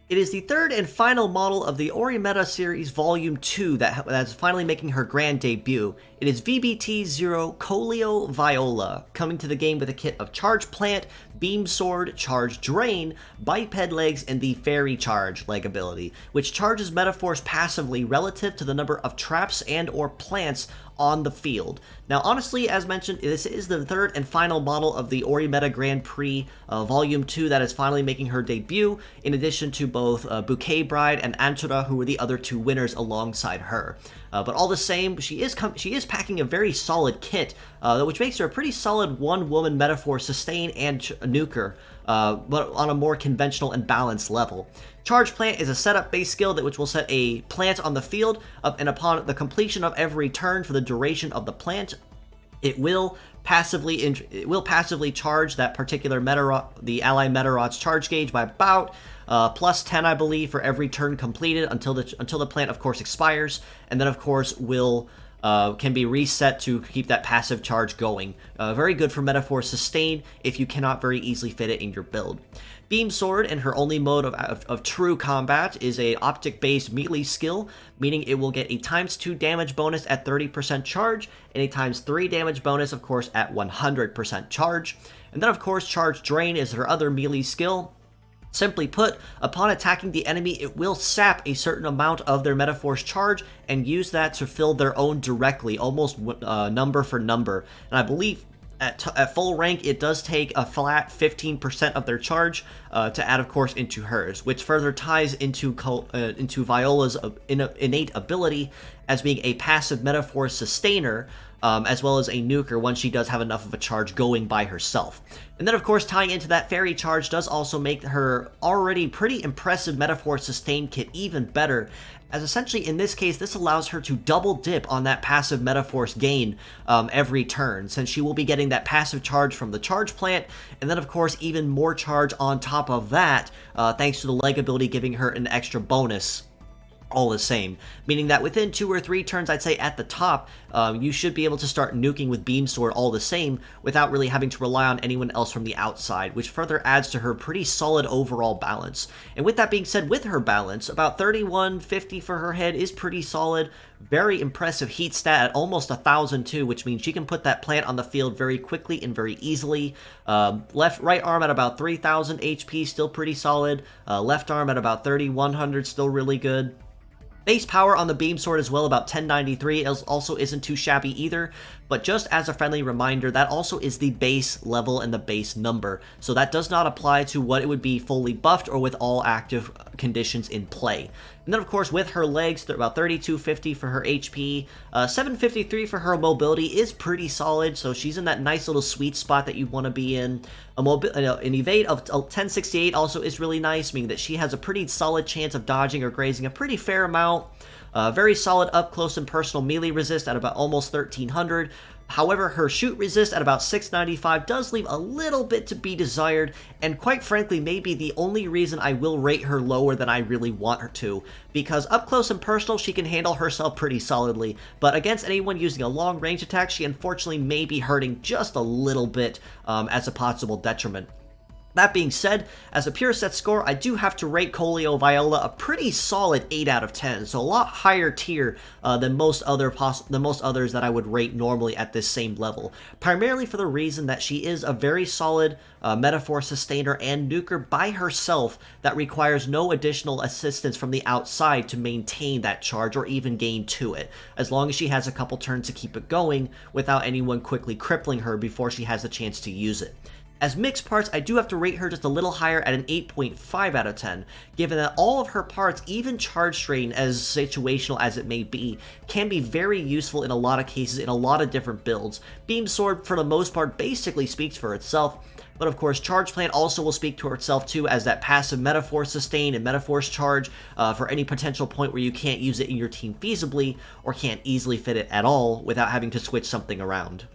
It is the third and final model of the Orimeta series Volume 2 that's finally making her grand debut. It is VBT00 Coleo Viola, coming to the game with a kit of Charge Plant, Beam Sword, Charge Drain, Biped Legs, and the Fairy Charge leg ability, which charges Medaforce passively relative to the number of traps and or plants on the field. Now, honestly, as mentioned, this is the third and final model of the Orimeta Grand Prix Volume 2 that is finally making her debut, in addition to both Bouquet Bride and Antura, who were the other two winners alongside her. But all the same, she is packing a very solid kit, which makes her a pretty solid one-woman Medaforce sustain and nuker, but on a more conventional and balanced level. Charge Plant is a setup-based skill which will set a plant on the field, and upon the completion of every turn for the duration of the plant, it will passively charge that particular the ally Medarot's charge gauge by about plus 10, I believe, for every turn completed until the plant, of course, expires, and then, of course, can be reset to keep that passive charge going. Very good for Medaforce sustain if you cannot very easily fit it in your build. Beam Sword, and her only mode of true combat, is a optic-based melee skill, meaning it will get a ×2 damage bonus at 30% charge, and a ×3 damage bonus, of course, at 100% charge. And then, of course, Charge Drain is her other melee skill. Simply put, upon attacking the enemy, it will sap a certain amount of their Medaforce charge and use that to fill their own directly, almost number for number. And I believe at full rank, it does take a flat 15% of their charge to add, of course, into hers, which further ties into Viola's innate ability as being a passive Medaforce sustainer, as well as a nuker once she does have enough of a charge going by herself. And then, of course, tying into that Fairy Charge does also make her already pretty impressive Medaforce sustain kit even better, as essentially in this case, this allows her to double dip on that passive Medaforce gain every turn, since she will be getting that passive charge from the Charge Plant, and then, of course, even more charge on top of that, thanks to the leg ability giving her an extra bonus. All the same, meaning that within 2 or 3 turns, I'd say at the top, you should be able to start nuking with Beam Sword all the same without really having to rely on anyone else from the outside, which further adds to her pretty solid overall balance. And with that being said, with her balance, about 3150 for her head is pretty solid. Very impressive heat stat at almost 1000 too, which means she can put that plant on the field very quickly and very easily. Right arm at about 3000 HP, still pretty solid. Left arm at about 3100, still really good. Base power on the Beam Sword as well, about 1093, also isn't too shabby either, but just as a friendly reminder, that also is the base level and the base number, so that does not apply to what it would be fully buffed or with all active conditions in play. And then, of course, with her legs, they're about 3250 for her HP, 753 for her mobility is pretty solid, so she's in that nice little sweet spot that you want to be in. An evade of 1068 also is really nice, meaning that she has a pretty solid chance of dodging or grazing a pretty fair amount. Very solid up close and personal melee resist at about almost 1300. However, her shoot resist at about 695 does leave a little bit to be desired, and quite frankly, maybe the only reason I will rate her lower than I really want her to, because up close and personal, she can handle herself pretty solidly, but against anyone using a long range attack, she unfortunately may be hurting just a little bit as a possible detriment. That being said, as a pure set score, I do have to rate Coleo Viola a pretty solid 8 out of 10, so a lot higher tier than most others that I would rate normally at this same level. Primarily for the reason that she is a very solid Medaforce sustainer and nuker by herself that requires no additional assistance from the outside to maintain that charge or even gain to it, as long as she has a couple turns to keep it going without anyone quickly crippling her before she has the chance to use it. As mixed parts, I do have to rate her just a little higher at an 8.5 out of 10, given that all of her parts, even Charge Strain, as situational as it may be, can be very useful in a lot of cases in a lot of different builds. Beam Sword, for the most part, basically speaks for itself, but of course Charge Plant also will speak to itself too as that passive Medaforce sustain and Medaforce charge for any potential point where you can't use it in your team feasibly or can't easily fit it at all without having to switch something around.